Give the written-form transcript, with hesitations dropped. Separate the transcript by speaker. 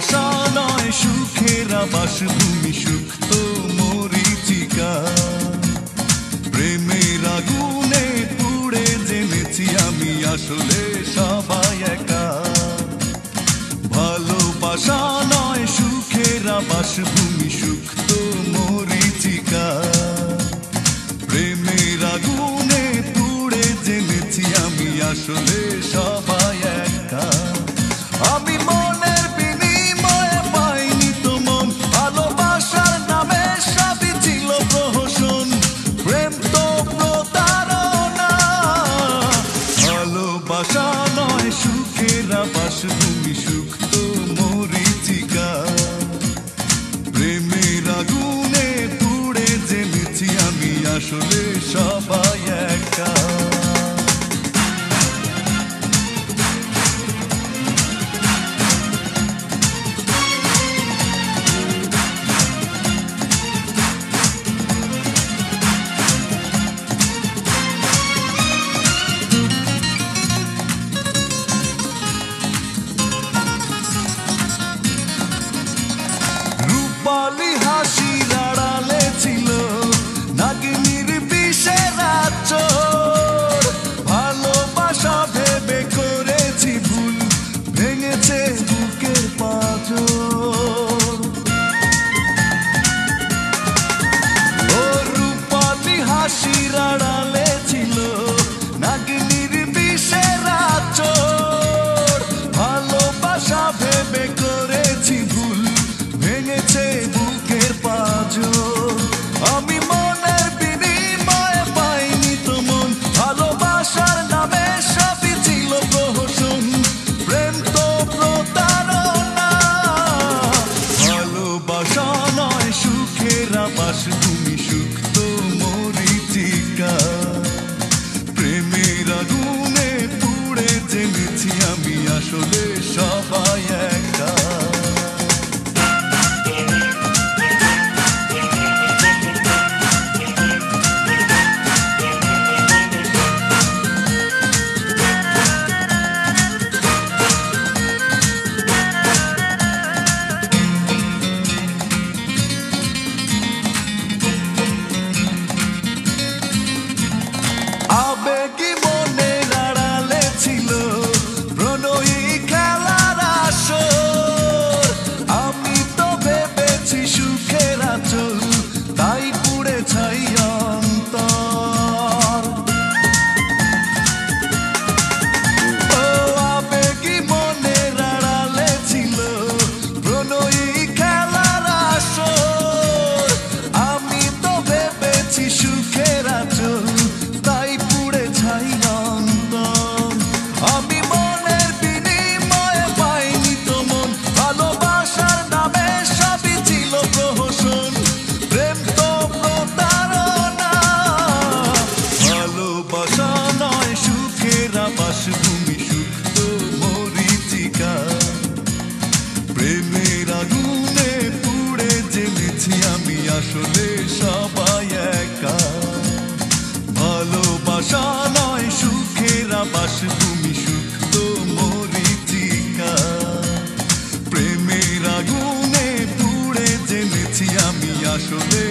Speaker 1: ভালোবাসা নয় সুখের আবাসভূমি, সুখ তো মরীচিকা। প্রেমের আগুনে পুড়ে জেনেছি আমি আসলে সবাই একা। ভালোবাসা নয় সুখের আবাসভূমি, সুখ তো মরীচিকা। প্রেমের আগুনে পুড়ে জেনেছি আমি আসলে সবাই একা। আমি মনের বিনিময়ে পাইনি তো মন, ভালোবাসার নামে সবই ছিল প্রহসন। প্রেম তো প্রতারণা, ভালোবাসা নয় সুখের আবাসভূমি, সুখ তো মরীচিকা। প্রেমের আগুনে পুড়ে জেনেছি আমি আসলে সবাই একা। রূপালি হাসির আড়ালে ছিল নাগিনীর বিষের আঁচড়। ভালোবাসা ভেবে করেছি ভুল, ভেঙেছে বুকের পাঁজর। ও রূপালি হাসির আড়ালে ছিল নাগিনীর বিষের আঁচড়। ভালোবাসা ভেবে করেছি ভুল, ভেঙেছে বুকের পাঁজর। আমি মনের বিনিময়ে পাইনি তো মন, ভালোবাসার নামে সবই ছিল প্রহসন। প্রেম তো প্রতারণা, ভালোবাসা নয় সুখের আবাসভূমি, সুখ তো মরীচিকা। প্রেমের আগুনে পুড়ে জেনেছি আমি আসলে সবাই একা। আবেগী মনের আড়ালে ছিল প্রণয়ী খেলার আসর। আমি তো ভেবেছি সুখের আঁচল, তাই পুড়ে ছাই অন্তর। ও আবেগী মনের আড়ালে ছিল প্রণয়ী খেলার আসর। আমি তো ভেবেছি সুখের আঁচল, তাই পুড়ে ছাই অন্তর। আমি মনের বিনিময়ে পাইনি তো মন, ভালোবাসার নামে সবই ছিল প্রহসন। প্রেম তো প্রতারণা, ভালোবাসা নয় সুখের আবাসভূমি, সুখ তো মরীচিকা। প্রেমের আগুনে পুড়ে জেনেছি আমি আসলে সবাই একা। ভালোবাসা নয় সুখের আবাসভূমি, সুখ তো মরীচিকা। প্রেমের আগুনে পুড়ে জেনেছি আমি আসলে